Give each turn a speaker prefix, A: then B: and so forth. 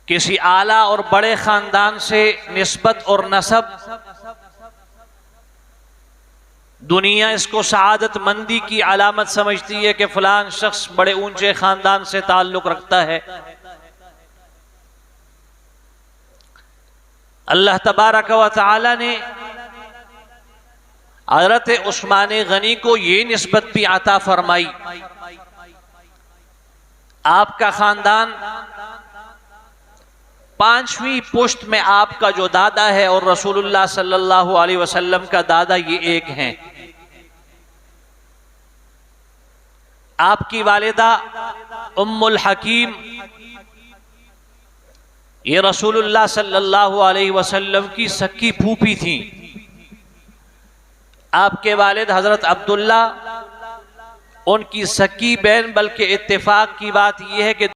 A: किसी आला और बड़े खानदान से निस्बत और नसब, दुनिया इसको सआदत मंदी की अलामत समझती है कि फलान शख्स बड़े ऊंचे खानदान से ताल्लुक रखता है। अल्लाह तबारक व तआला ने हज़रत उस्मान गनी को ये निस्बत भी अता फरमाई, आपका खानदान 5वीं पुश्त में आपका जो दादा है और रसूलुल्लाह सल्लल्लाहु अलैहि वसल्लम का दादा ये एक हैं। आपकी वालिदा उम्मुल हकीम ये रसूलुल्लाह सल्लल्लाहु अलैहि वसल्लम की सख्की फूफी थी। आपके वालिद हजरत अब्दुल्ला उनकी सख्की बहन, बल्कि इत्तेफाक की बात यह है कि